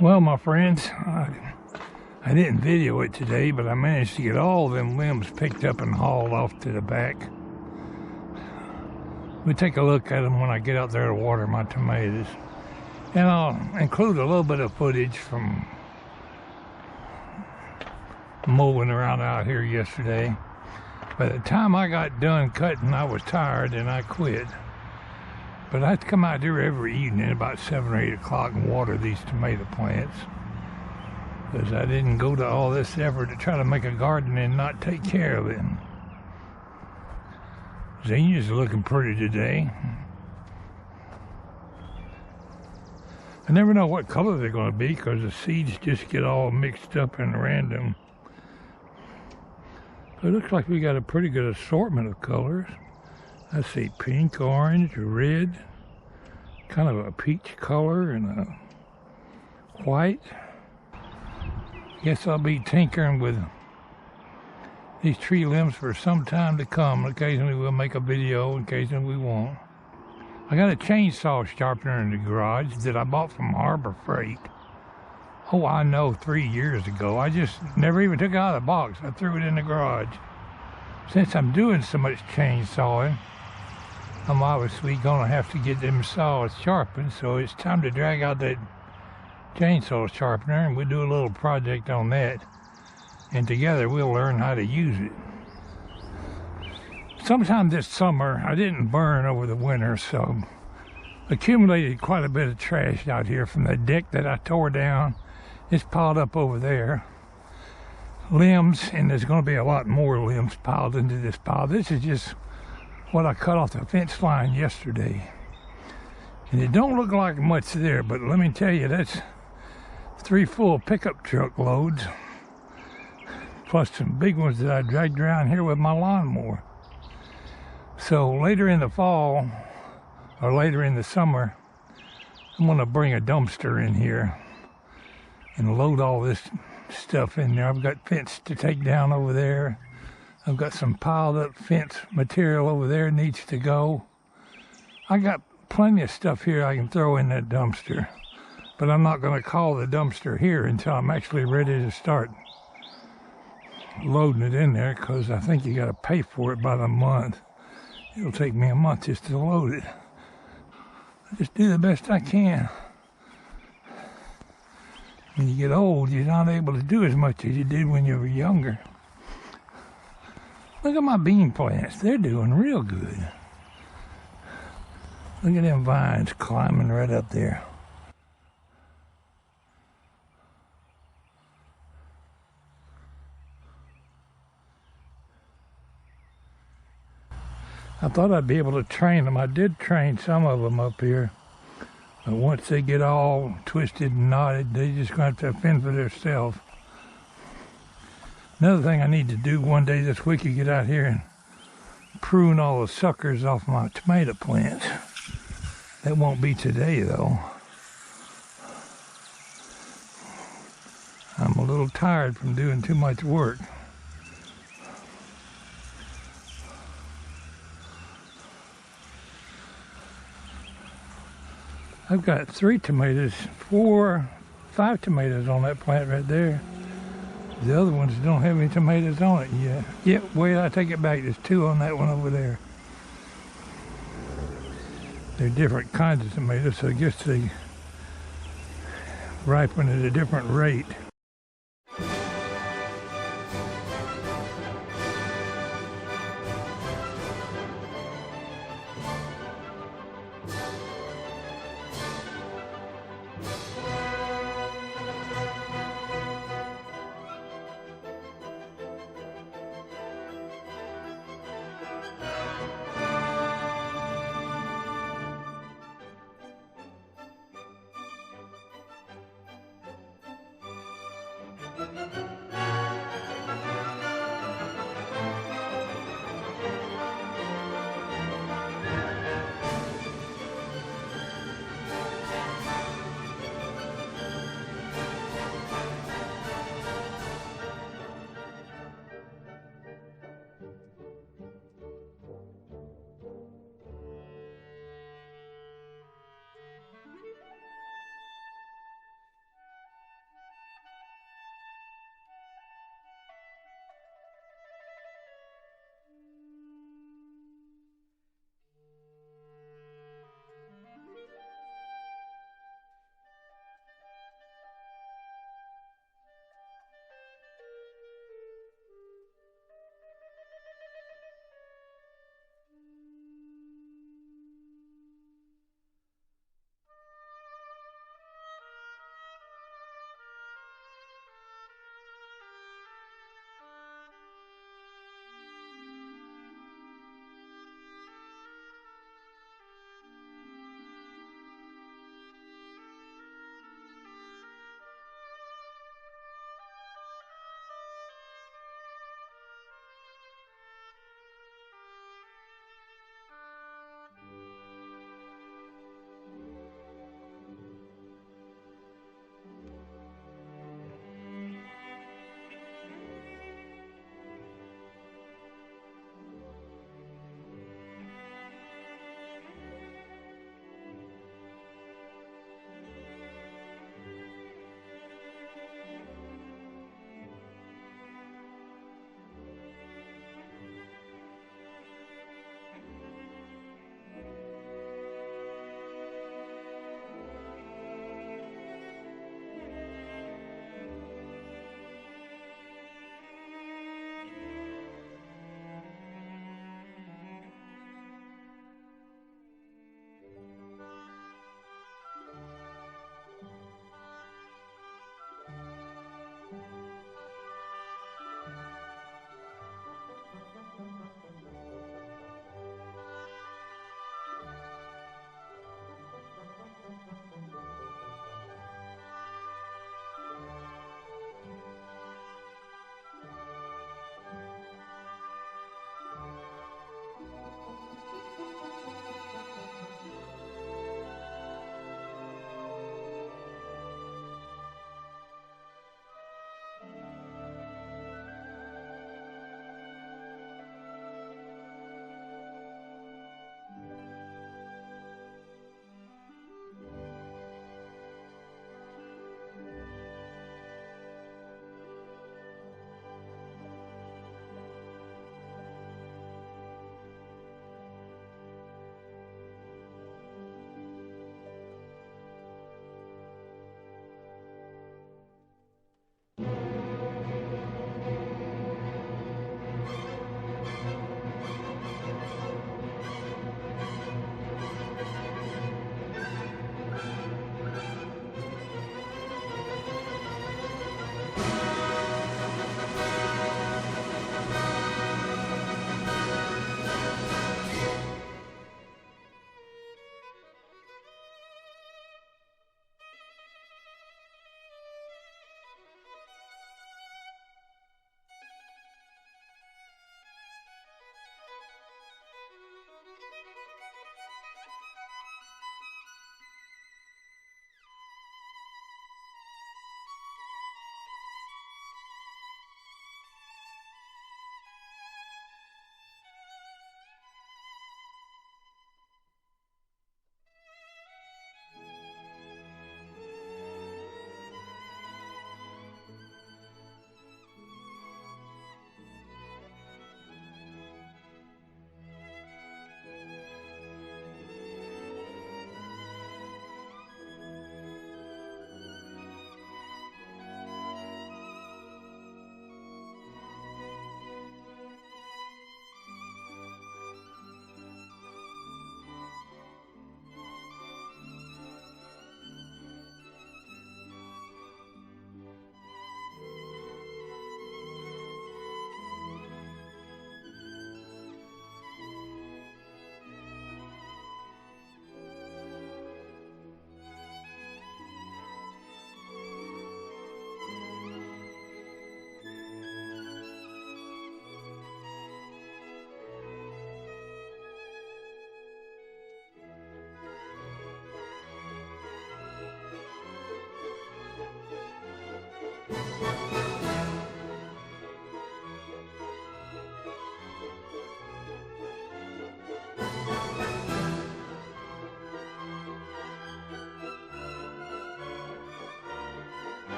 Well, my friends, I didn't video it today, but I managed to get all them limbs picked up and hauled off to the back. We'll take a look at them when I get out there to water my tomatoes. And I'll include a little bit of footage from mowing around out here yesterday. By the time I got done cutting, I was tired and I quit. But I have to come out here every evening about 7 or 8 o'clock and water these tomato plants, because I didn't go to all this effort to try to make a garden and not take care of it. Zinnias are looking pretty today. I never know what color they're going to be because the seeds just get all mixed up and random. But it looks like we got a pretty good assortment of colors. I see pink, orange, red, kind of a peach color, and a white. Guess I'll be tinkering with these tree limbs for some time to come. Occasionally we'll make a video, occasionally we won't. I got a chainsaw sharpener in the garage that I bought from Harbor Freight. Oh, I know, 3 years ago. I just never even took it out of the box. I threw it in the garage. Since I'm doing so much chainsawing, I'm obviously going to have to get them saws sharpened, so it's time to drag out that chainsaw sharpener and we'll do a little project on that, and together we'll learn how to use it. Sometime this summer, I didn't burn over the winter, so accumulated quite a bit of trash out here from the deck that I tore down. It's piled up over there. Limbs, and there's going to be a lot more limbs piled into this pile. This is just what I cut off the fence line yesterday. And it don't look like much there, but let me tell you, that's 3 full pickup truck loads, plus some big ones that I dragged around here with my lawnmower. So later in the fall, or later in the summer, I'm going to bring a dumpster in here and load all this stuff in there. I've got fence to take down over there. I've got some piled up fence material over there needs to go. I got plenty of stuff here I can throw in that dumpster, but I'm not going to call the dumpster here until I'm actually ready to start loading it in there, because I think you got to pay for it by the month. It'll take me a month just to load it. I just do the best I can. When you get old, you're not able to do as much as you did when you were younger. Look at my bean plants. They're doing real good. Look at them vines climbing right up there. I thought I'd be able to train them. I did train some of them up here. But once they get all twisted and knotted, they just going to have to fend for themselves. Another thing I need to do one day this week is get out here and prune all the suckers off my tomato plants. That won't be today though. I'm a little tired from doing too much work. I've got 5 tomatoes on that plant right there. The other ones don't have any tomatoes on it yet. Yep, wait, I take it back. There's 2 on that one over there. They're different kinds of tomatoes, so I guess they ripen at a different rate.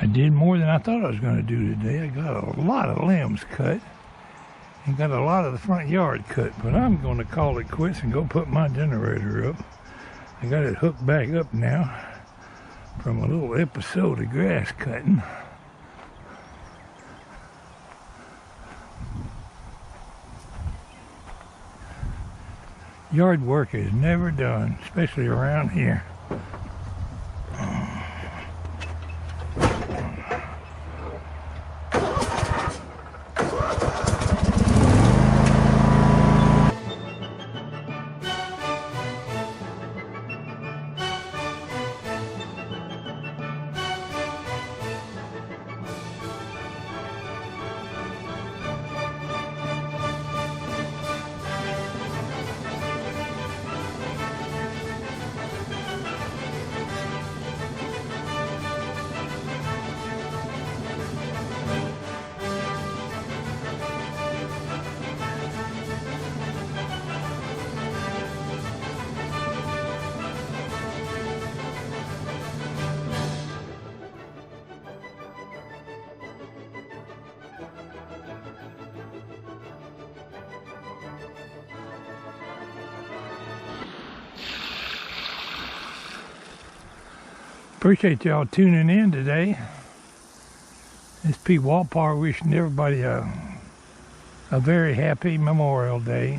I did more than I thought I was going to do today. I got a lot of limbs cut and got a lot of the front yard cut, but I'm going to call it quits and go put my generator up. I got it hooked back up now from a little episode of grass cutting. Yard work is never done, especially around here. Appreciate y'all tuning in today. It's Pwalpar wishing everybody a very happy Memorial Day.